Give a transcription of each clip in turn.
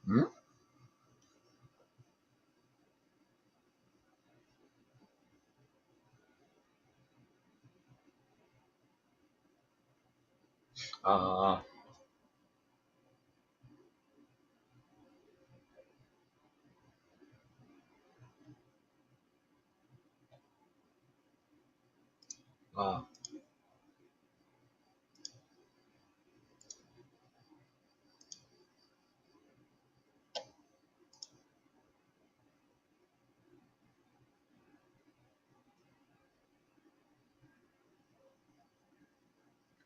응? 아, 아,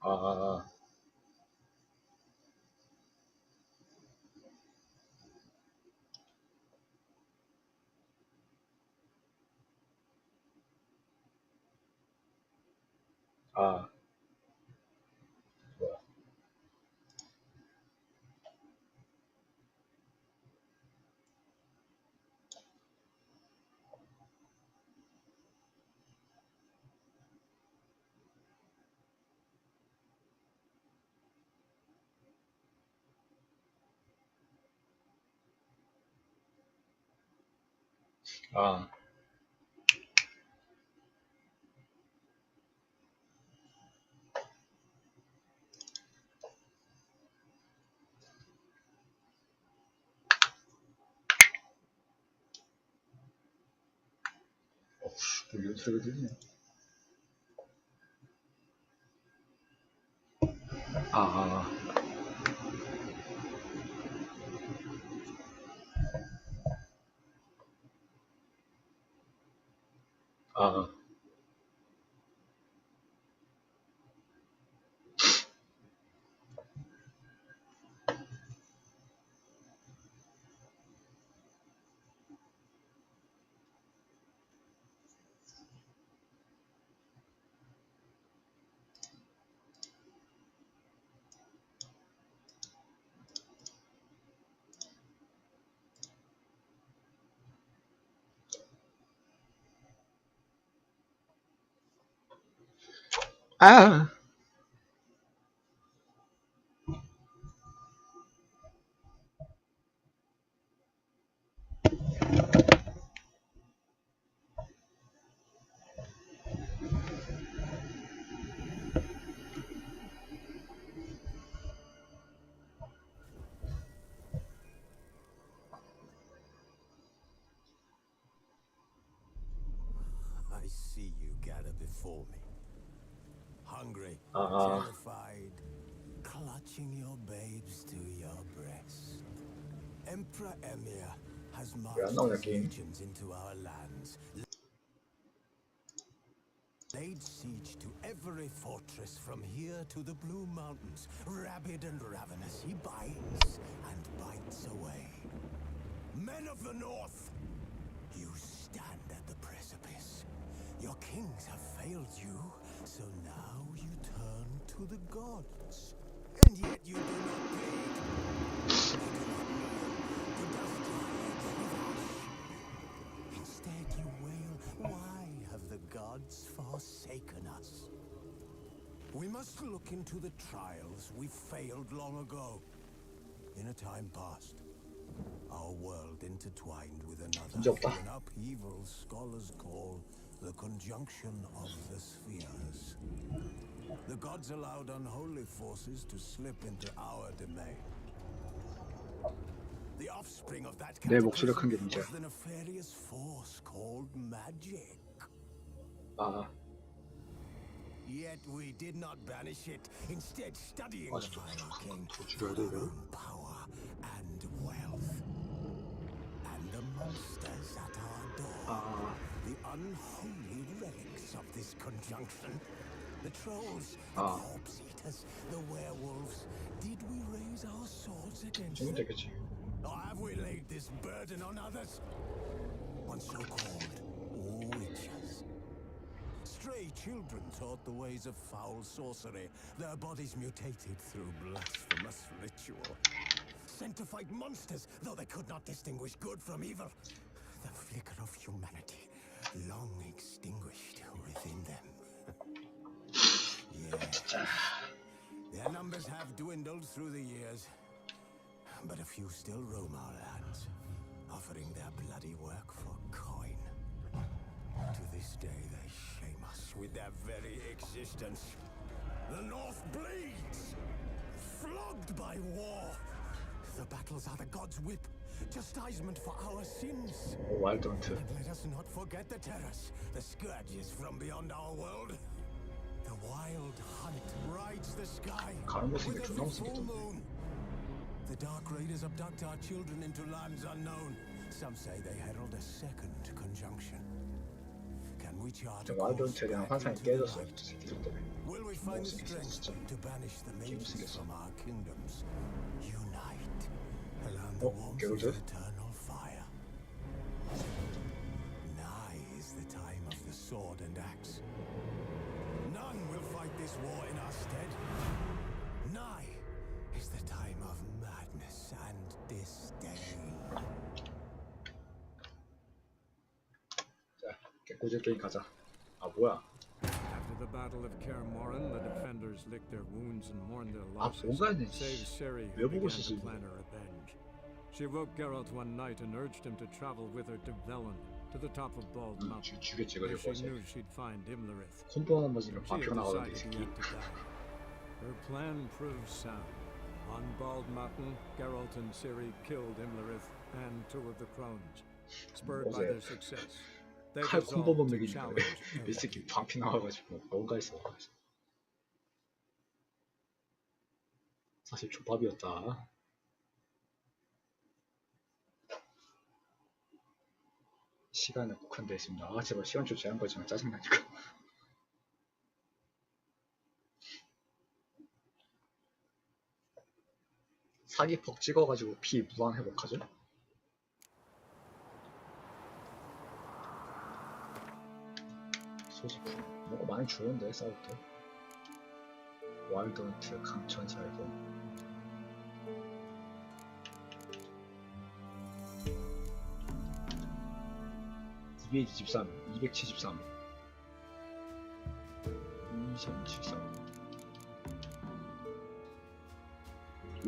아, 아, 뭐야. 아, 또 이런 소리가 들리네. 아, 아, 아, I see you gather before me. Hungry, 아, terrified, clutching your babes to your breast. Emperor Emir has 왜 안 marched 나오냐, his 게임. legions into our lands, laid siege to every fortress from here to the Blue Mountains. Rabid and ravenous, he binds and bites away. Men of the North, you stand at the precipice. Your kings have failed you, so now you turn to the gods. And yet you do not plead. You do not kneel to dust your heads with ash. Instead you wail, why have the gods forsaken us? We must look into the trials we failed long ago. In a time past, our world intertwined with another 진짜 through 없다. an upheaval scholars call the conjunction of the spheres. The gods allowed unholy forces to slip into our domain. The offspring of that 내 목소리가 cataclysm 큰 게 문제야. was the nefarious force called magic. 아, Yet we did not banish it, instead studying the 아직도 vile king 더 for 줄여야 돼, our 이걸. own power and wealth. And the monsters at our door, 아, the unholy relics of this conjunction. The trolls, the 아, corpse eaters, the werewolves. Did we raise our swords against 지금 them? 되겠지. Or have we laid this burden on others? On so-called witches. Stray children taught the ways of foul sorcery, their bodies mutated through blasphemous ritual. Sent to fight monsters, though they could not distinguish good from evil. The flicker of humanity, long extinguished within them. Yes, their numbers have dwindled through the years. but a few still roam our lands, offering their bloody work for coin. To this day, they shame us with their very existence. The North bleeds, flogged by war. The battles are the gods' whip, chastisement for our sins. Why don't you? And let us not forget the terrors, the scourges from beyond our world. The wild hunt rides the sky 가는 곳이 with 존나 every full 무섭겠던데. moon. The dark raiders abduct our children into lands unknown. Some say they herald a second conjunction. Can we chart a Why course don't you? back 항상 into the 깨졌어. light? 저 새끼들 때문에. Will we find the 못생겼어, strength 진짜. to banish the mages 못생겼어. from our kingdoms? Unite around the warmth of 깨우죠? eternal fire. Nigh is the time of the sword and axe. None will fight this war in our stead. Nigh is the time of madness and disdain. 자, 개꿀잼 게임 가자. 아 뭐야? After the Battle of Kaer Morhen, the defenders licked their wounds and mourned their 아 losses, 뭐가 있네. save Ciri, 왜 who 보고 began 있었어 to 이거? plan her revenge. She woke Geralt one night and urged him to travel with her to Velen, to the top of Bald Mountain, 죽였지 where 이거 she 이거. knew she'd find Imlerith. 콤보 하나 맞으면 She had 반피가 나가던데 이 decided 새끼. yet to die. Her plan proved sound. On Bald Mountain, Geralt and Ciri killed Imlerith and two of the crones. Spurred by their success, they 칼 콤보만 resolved to 먹이는데 challenge 이 새끼 반피 나와가지고 뭔가 있어. 사실 족밥이었다. 시간에 국한되어 있습니다. 아 제발 시간 좀 제한 거지만 짜증나니까. 사기 퍽 찍어가지고 피 무한 회복하죠? 소지품 뭐가 많이 주는데 싸울 때. 와일드헌트 강천살도 223, 273 2373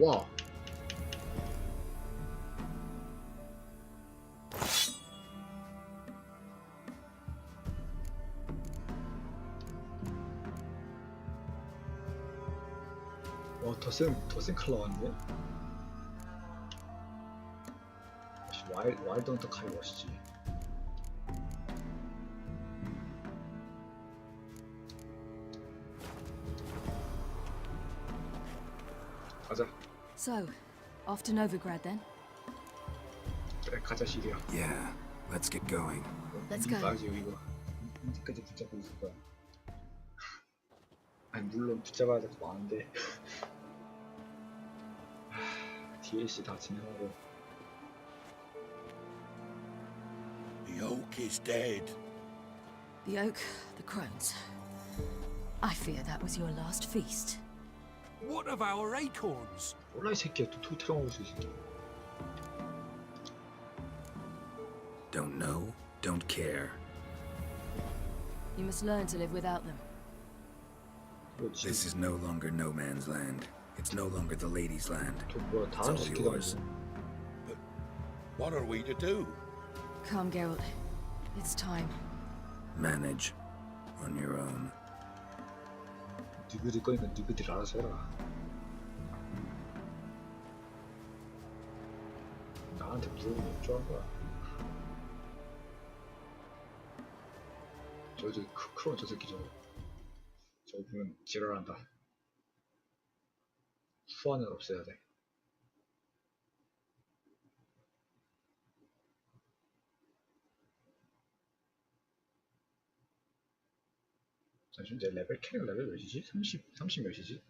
와! 와, 더 센 컬러 왔는데? 역시 와일드헌터 칼이 멋있지. 가자. So, off to Novigrad then? 그래, 가자, 시리야. Yeah, let's get going. Let's go. 까지 이거 언제까지 붙잡고 있을 거야? 아니 물론 붙잡아야 될 거 많은데 DLC 다 진행하고. The oak is dead. The oak, the crones. I fear that was your last feast. What of our acorns? 몰라 이 새끼야 또 토트랑 올수 있어. Don't know, don't care. You must learn to live without them. 그렇지. This is no longer no man's land. It's no longer the lady's land. 또 뭐야 It's 다른 all 새끼도 yours. 아니고. What are we to do? Come, Geralt. It's time. Manage on your own. 누구들 거니까 누구들 알아서 해라. 나한테 물어보면 어쩌한 거야. 저기 크론 저 새끼 저거 보면 지랄한다. 후환을 없애야 돼. 지금 내 캐릭 레벨 몇이지? 30 몇이지?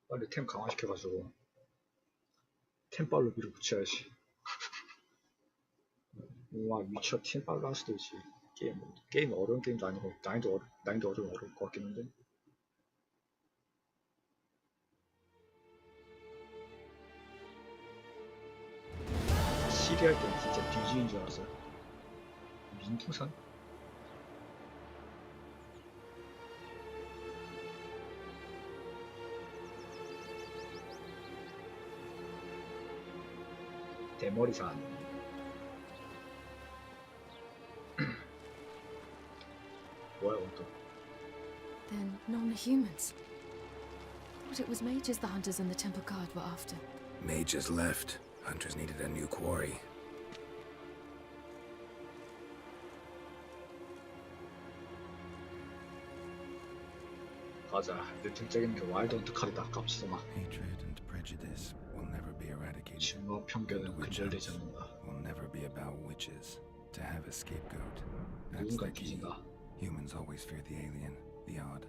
빨리 템 강화시켜가지고 템빨로 밀어붙여야지. 와 위쳐 템빨로 할 수도 있지. 게임 어려운 게임도 아니고 난이도 어려운 것 같긴 한데. 시리 할 땐 진짜 뒤지인 줄 알았어요. 민투산? 대머리산. 뭐야 이건 또. Then non-humans. Thought it was mages the hunters and the temple guard were after. Mages left. Hunters needed a new quarry. 가자. 내 등짝에는 게 와일드 헌트 칼이다. 갑시다 막. Hatred and prejudice will never be eradicated. 증오 편견은 근절되지 않는다. Will never be about witches. To have a scapegoat. That's 누군가 the key. 뒤진다. Humans always fear the alien, the odd.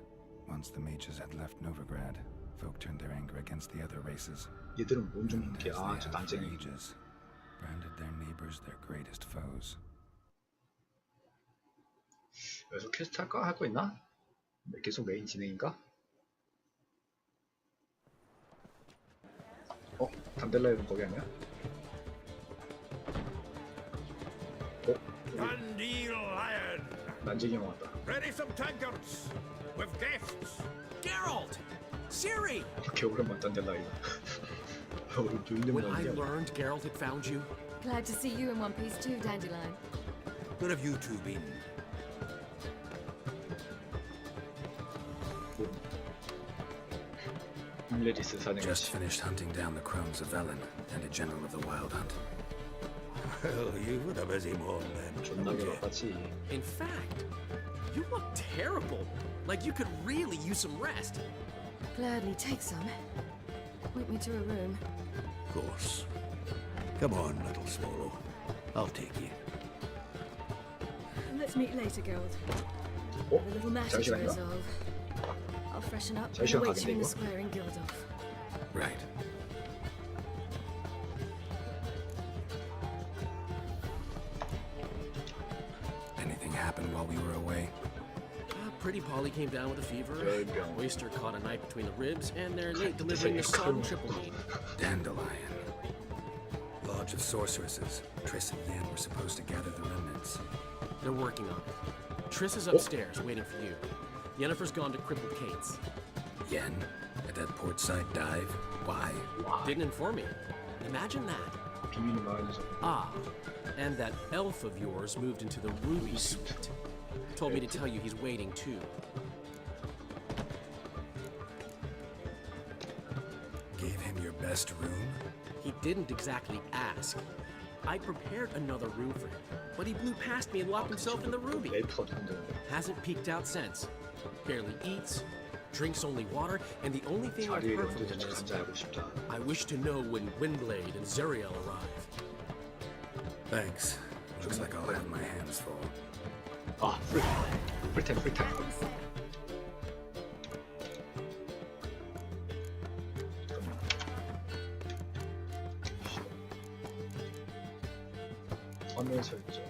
Once the mages had left Novigrad, folk turned their anger against the other races. 얘들은 뭔좀 And 게 as 아, they 저 have for 난쟁이. ages, branded their neighbors their greatest foes. 여기서 퀘스트 할까? 할 거 있나? 계속 메인 진행인가? 단델라이는 거기 아니야? Dandelion Lion! 난쟁이 형 왔다. Ready some tankards! With guests! Geralt! Ciri! 개 오랜만 단델라이다. 우리 눈좀 When I 넘겨. learned Geralt had found you, Glad to see you in one piece too, Dandelion. Where have you two been? 힐레리스 사냥. Just finished hunting down the crones of Velen and a general of the Wild Hunt. Well, you were a busy one then. 존나게 바빴지. In fact, you look terrible. Like you could really use some rest. Gladly take some. Point me to a room. Of course. Come on, little swallow. I'll take you. Let's meet later, Geralt. 어? A little matter to 잠시만요. resolve. I'll freshen up and 잠시만 wait you in 가겠네, the 이거. square in Gildorf. Right. Anything happened while we were away? Pretty Polly came down with a fever. 열병. Oyster caught a knife between the ribs, and they're late delivering the sodden triple meat. Dandelion. Lodge of Sorceresses. Triss and Yen were supposed to gather the remnants. They're working on it. Triss is upstairs, waiting for you. Yennefer's gone to Crippled Kate's. Yen? At that portside dive? Why? Didn't inform me. Imagine that. 비밀이 많아서. Ah, and that elf of yours moved into the Ruby Suite. Told me to tell you he's waiting too. Gave him your best room? He didn't exactly ask. I prepared another room for him, but he blew past me and locked himself in the Ruby. 레이프가 누군데? Hasn't peeked out since. Barely eats, drinks only water, and the only thing I've 자리에 heard from 언제 him is, 간지 알고 싶다. I wish to know when Windblade and Zuriel arrive. Thanks. Looks like I'll have my hands full. 아, 풀템. 화면 설정.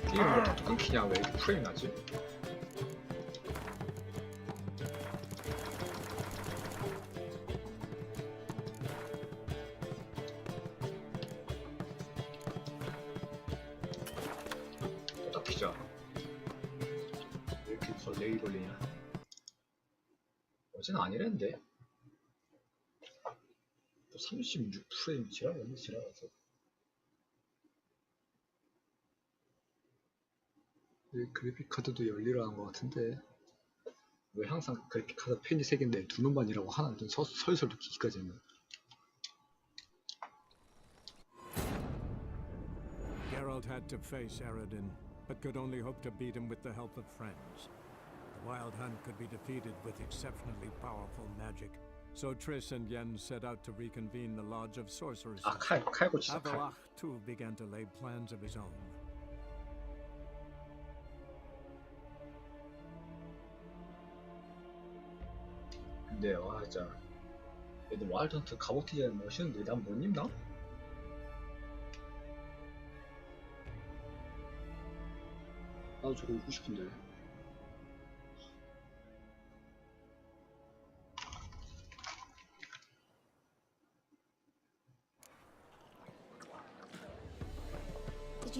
게임 왜 또 끊기냐? 왜 이렇게 프레임 나지? 딱 피자. 왜 이렇게 렉이 걸리냐? 어제는 아니랬는데. 또 36프레임 지랄했네, 지랄해서. 그래픽 카드도 열리라는 것 같은데 왜 항상 그래픽 카드 펜이 3개인데 두 놈만이라고 하나 좀 설설 느끼기까지 했나? Geralt had to face Eredin, but could only hope to beat him with the help of friends. The Wild Hunt could be defeated with exceptionally powerful magic, so Triss and Yen set out to reconvene the Lodge of Sorceresses. 아, 칼 고치자, 칼. Avallac'h too began to lay plans of his own. 근데 와 진짜 얘들 와일드 헌트 갑옷 디자인 멋있는데 난 못 입나? 나도 저거 입고 싶은데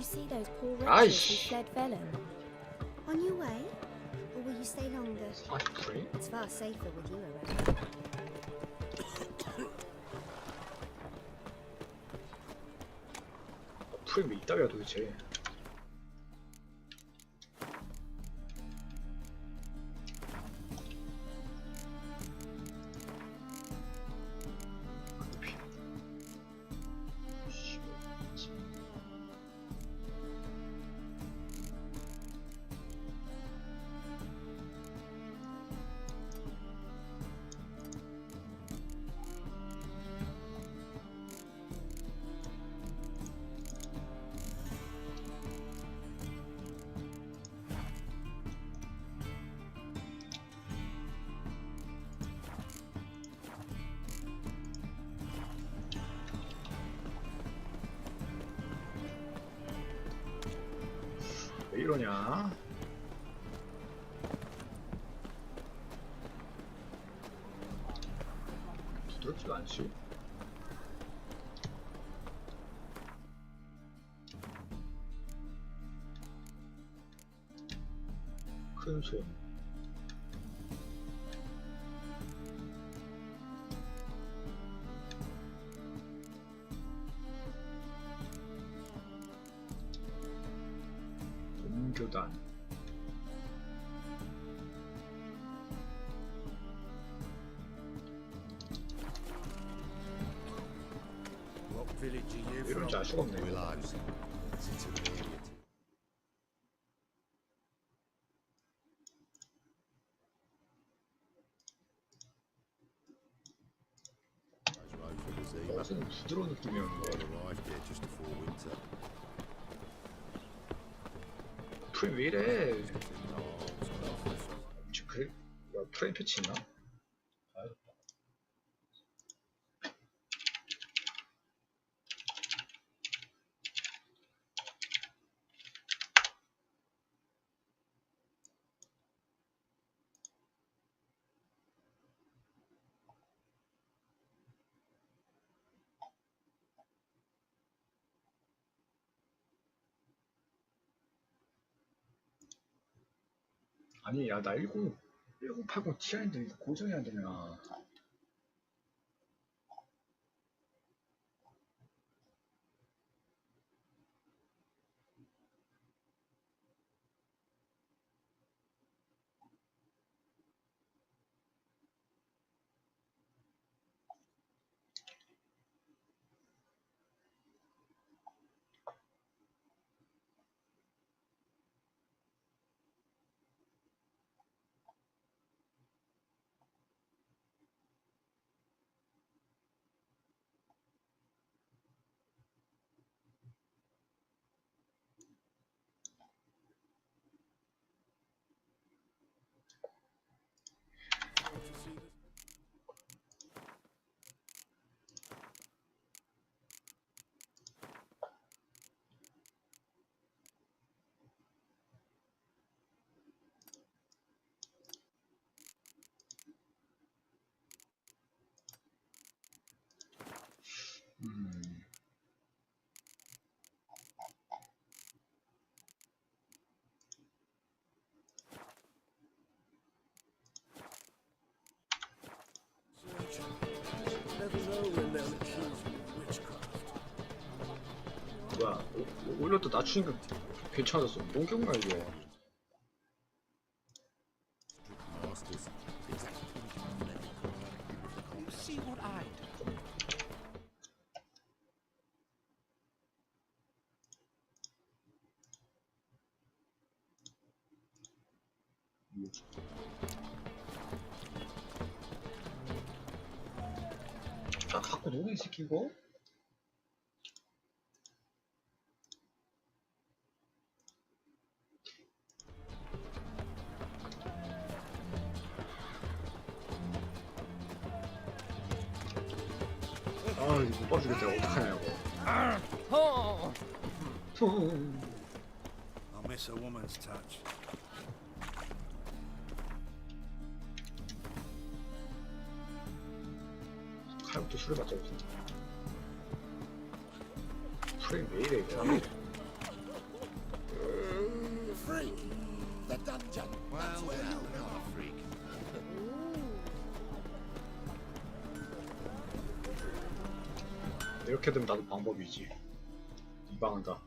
see those poor Aye. wretches who fled Vellum? On your way? Or will you stay longer? 40프레임? It's far safer with you around. 프레임이 있다며 도대체. 왜 이러냐? 부드럽지가 않지? 큰 손. 교단. What village are you 이런지 from? 알 수가 없네. Willows. It's intermediate. 어제는 부드러운 느낌이었는데 Arrived here just before winter. 프레임 왜 이래? 그래? 뭐야, 프레임 패치 있나? 봐야겠다. 아니 야 나 1080 Ti인데 이거 고정이 안 되냐. Never know when they'll accuse you of witchcraft. 뭐야 오히려 또 낮추니까 괜찮아졌어. 뭔 경우야 이게. Masters. You see what I do? 나 갖고 노네 이 새끼 이거? 아 이거 못 봐주겠다. 어떡하냐 이거. I'll miss a woman's touch. 칼부터 술을 맞자. 프레임 왜 이래 이거. freak. The dungeon. That's where you not a freak. 이렇게 되면 나도 방법이지. 이 방은 다